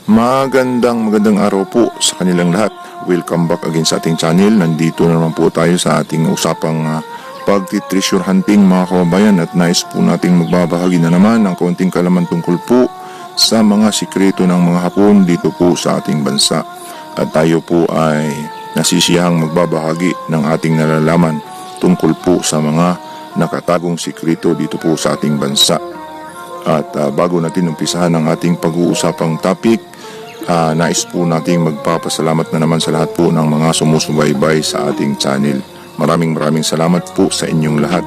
Magandang araw po sa kanilang lahat. Welcome back again sa ating channel. Nandito na naman po tayo sa ating usapang pagti-treasure hunting mga kababayan, at nais po nating magbabahagi na naman ng kaunting kalaman tungkol po sa mga sikreto ng mga Hapon dito po sa ating bansa. At tayo po ay nasisiyahang magbabahagi ng ating nalalaman tungkol po sa mga nakatagong sikreto dito po sa ating bansa. At bago natin umpisahan ang ating pag-uusapang topic, nais po nating magpapasalamat na naman sa lahat po ng mga sumusubaybay sa ating channel. Maraming salamat po sa inyong lahat.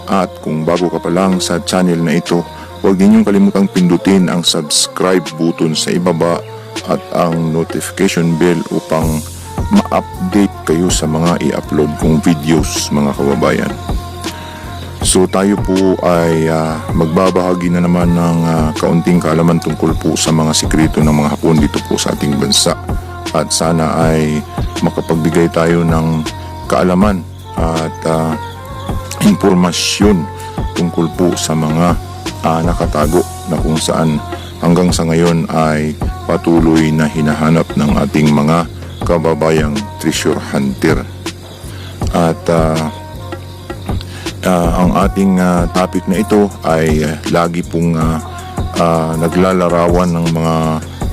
At kung bago ka pa lang sa channel na ito, huwag ninyong kalimutang pindutin ang subscribe button sa ibaba at ang notification bell upang ma-update kayo sa mga i-upload kong videos mga kababayan. So tayo po ay magbabahagi na naman ng kaunting kaalaman tungkol po sa mga sikreto ng mga Hapon dito po sa ating bansa. At sana ay makapagbigay tayo ng kaalaman at impormasyon tungkol po sa mga nakatago na kung saan hanggang sa ngayon ay patuloy na hinahanap ng ating mga kababayang treasure hunter. At ang ating topic na ito ay lagi pong naglalarawan ng mga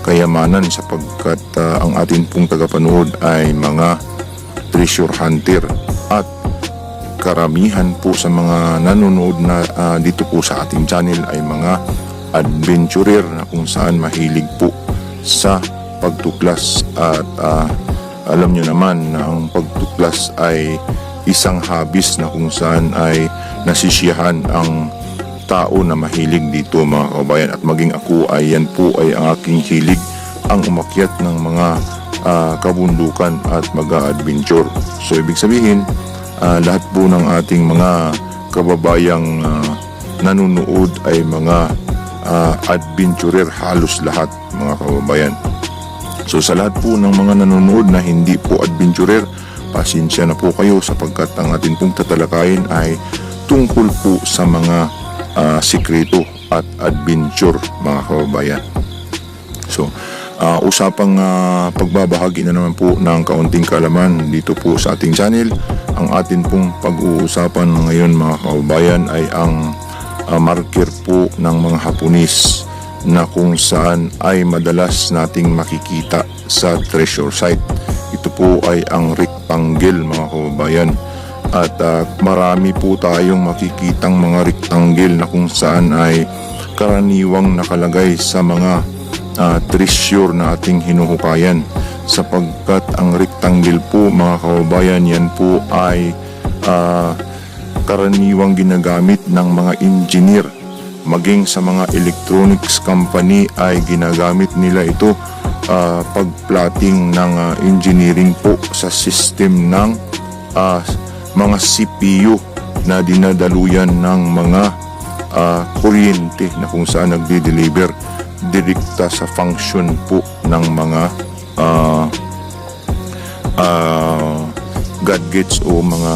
kayamanan sapagkat ang atin pong tagapanood ay mga treasure hunter, at karamihan po sa mga nanonood na dito po sa ating channel ay mga adventurer na kung saan mahilig po sa pagtuklas. At alam nyo naman na ang pagtuklas ay isang habis na kung saan ay nasisiyahan ang tao na mahilig dito mga kababayan, at maging ako ay yan po ay ang aking hilig, ang umakyat ng mga kabundukan at mag-adventure. So ibig sabihin, lahat po ng ating mga kababayang nanonood ay mga adventurer, halos lahat mga kababayan. So sa lahat po ng mga nanonood na hindi po adventurer, pasensya na po kayo sapagkat ang atin pong tatalakayin ay tungkol po sa mga sikreto at adventure mga kababayan. So usapang pagbabahagi na naman po ng kaunting kaalaman dito po sa ating channel. Ang atin pong pag-uusapan ngayon mga kababayan ay ang marker po ng mga Hapones na kung saan ay madalas nating makikita sa treasure site. Ito po ay ang rectangle mga kababayan, at marami po tayong makikitang mga rectangle na kung saan ay karaniwang nakalagay sa mga treasure na ating hinuhukayan, sapagkat ang rectangle po mga kababayan, yan po ay karaniwang ginagamit ng mga engineer, maging sa mga electronics company ay ginagamit nila ito pagplating ng engineering po sa system ng mga CPU na dinadaluyan ng mga kuryente na kung saan nagdi-deliver direkta sa function po ng mga gadgets o mga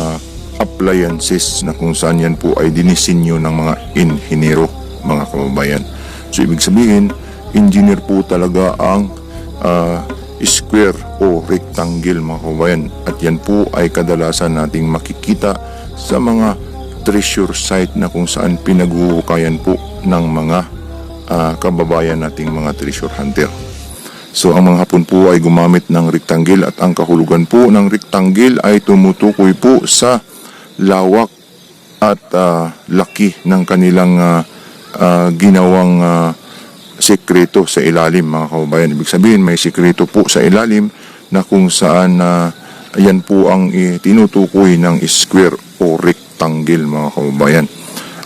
appliances na kung saan yan po ay dinisenyo ng mga inhinero mga kababayan. So ibig sabihin, engineer po talaga ang square o rectangle mga kababayan, at yan po ay kadalasan nating makikita sa mga treasure site na kung saan pinaghuhukayan po ng mga kababayan nating mga treasure hunter. So ang mga Hapon po ay gumamit ng rectangle, at ang kahulugan po ng rectangle ay tumutukoy po sa lawak at laki ng kanilang ginawang sekreto sa ilalim mga kababayan. Ibig sabihin may sekreto po sa ilalim na kung saan yan po ang tinutukoy ng square o rectangle mga kababayan.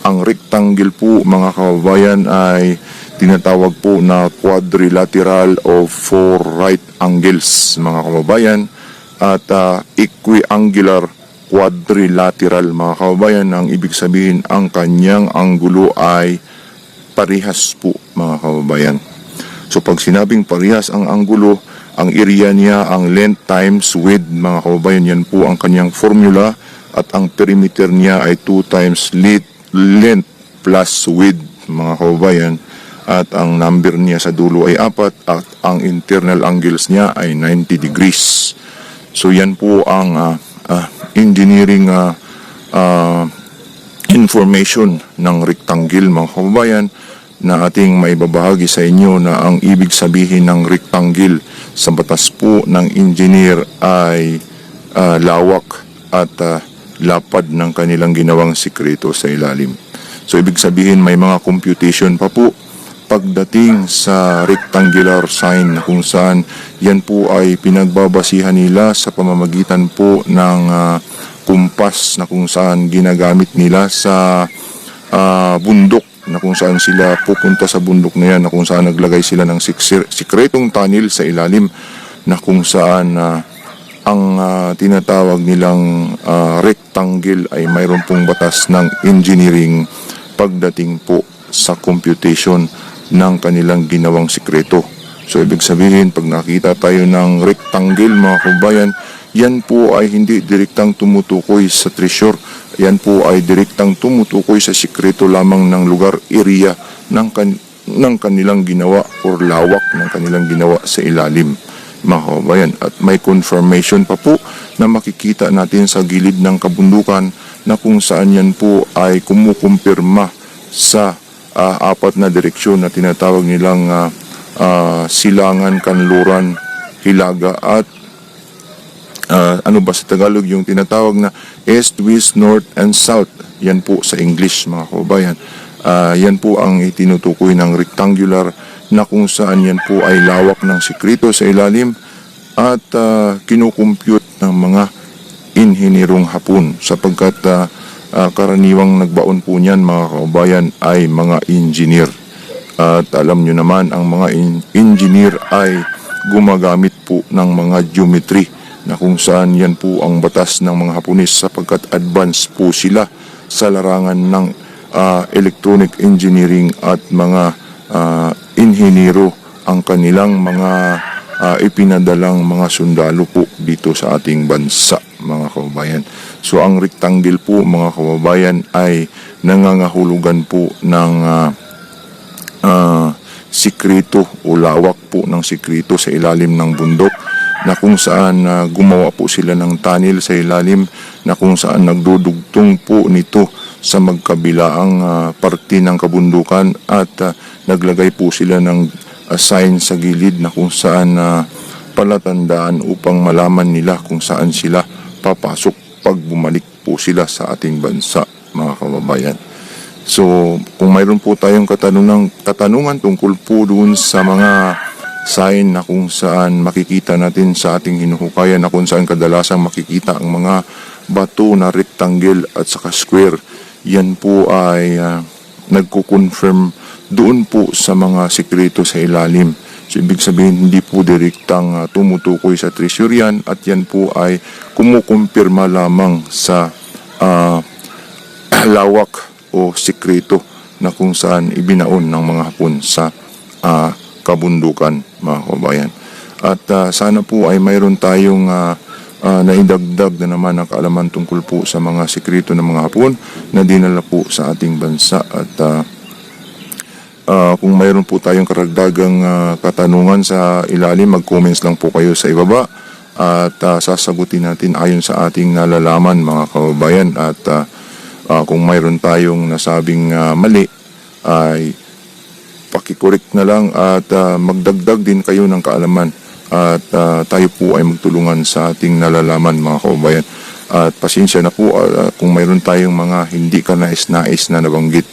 Ang rectangle po mga kababayan ay tinatawag po na quadrilateral of 4 right angles mga kababayan, at equiangular quadrilateral mga kababayan. Ang ibig sabihin, ang kanyang anggulo ay parehas po mga kababayan. So pag sinabing parehas ang anggulo, ang area niya ang length times width mga kababayan, yan po ang kanyang formula, at ang perimeter niya ay 2 times length plus width mga kababayan. at ang number niya sa dulo ay 4 at ang internal angles niya ay 90 degrees. So yan po ang engineering information ng rectangle, mga kababayan, na ating maibabahagi sa inyo na ang ibig sabihin ng rectangle sa batas po ng engineer ay lawak at lapad ng kanilang ginawang sikreto sa ilalim. So ibig sabihin may mga computation pa po pagdating sa rectangular sign na kung saan yan po ay pinagbabasihan nila sa pamamagitan po ng kumpas na kung saan ginagamit nila sa bundok, na kung saan sila pupunta sa bundok na yan, na kung saan naglagay sila ng sikretong tunnel sa ilalim, na kung saan ang tinatawag nilang rectangle ay mayroon pong batas ng engineering pagdating po sa computation ng kanilang ginawang sikreto. So ibig sabihin, pag nakita tayo ng rectangle, mga kabayan, yan po ay hindi direktang tumutukoy sa treasure. Yan po ay direktang tumutukoy sa sikreto lamang ng lugar, area ng kanilang ginawa or lawak ng kanilang ginawa sa ilalim, mga kabayan. At may confirmation pa po na makikita natin sa gilid ng kabundukan na kung saan yan po ay kumukumpirma sa 4 na direksyon na tinatawag nilang silangan, kanluran, hilaga at ano ba sa Tagalog yung tinatawag na east, west, north, and south. Yan po sa English, mga kababayan. Yan po ang itinutukoy ng rectangular, na kung saan yan po ay lawak ng sikreto sa ilalim at kinukompute ng mga inhinyerong Hapon, sapagkat karaniwang nagbaon po niyan, mga kababayan, ay mga engineer. At alam nyo naman, ang mga engineer ay gumagamit po ng mga geometry, na kung saan yan po ang batas ng mga Hapones, sapagkat advanced po sila sa larangan ng electronic engineering at mga inhinyero ang kanilang mga ipinadalang mga sundalo po dito sa ating bansa, mga kababayan. So ang rectangle po, mga kababayan, ay nangangahulugan po ng sikreto o lawak po ng sikreto sa ilalim ng bundok, na kung saan gumawa po sila ng tunnel sa ilalim, na kung saan nagdudugtong po nito sa magkabilaang parte ng kabundukan, at naglagay po sila ng sign sa gilid na kung saan palatandaan upang malaman nila kung saan sila papasok pag bumalik po sila sa ating bansa, mga kababayan. So kung mayroon po tayong katanungan tungkol po doon sa mga sign na kung saan makikita natin sa ating hinuhukayan, na kung saan kadalasang makikita ang mga bato na rectangle at saka square, yan po ay nagko-confirm doon po sa mga sikreto sa ilalim. So ibig sabihin, hindi po direktang tumutukoy sa treasure yan, at yan po ay kumukumpirma lamang sa lawak o sikreto na kung saan ibinaon ng mga Hapon sa kabundukan, mga kababayan. At sana po ay mayroon tayong naidagdag na naman ang kaalaman tungkol po sa mga sikreto ng mga Hapon na dinala po sa ating bansa. At kung mayroon po tayong karagdagang katanungan sa ilalim, mag-comments lang po kayo sa ibaba, at sasagutin natin ayon sa ating nalalaman, mga kababayan. At kung mayroon tayong nasabing mali, ay pakikorek na lang, at magdagdag din kayo ng kaalaman, at tayo po ay magtulungan sa ating nalalaman, mga kababayan. At pasensya na po kung mayroon tayong mga hindi ka nais-nais na nabanggit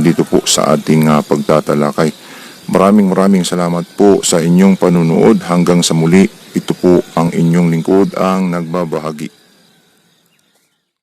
dito po sa ating pagtatalakay. Maraming salamat po sa inyong panunood. Hanggang sa muli, ito po ang inyong lingkod ang nagbabahagi.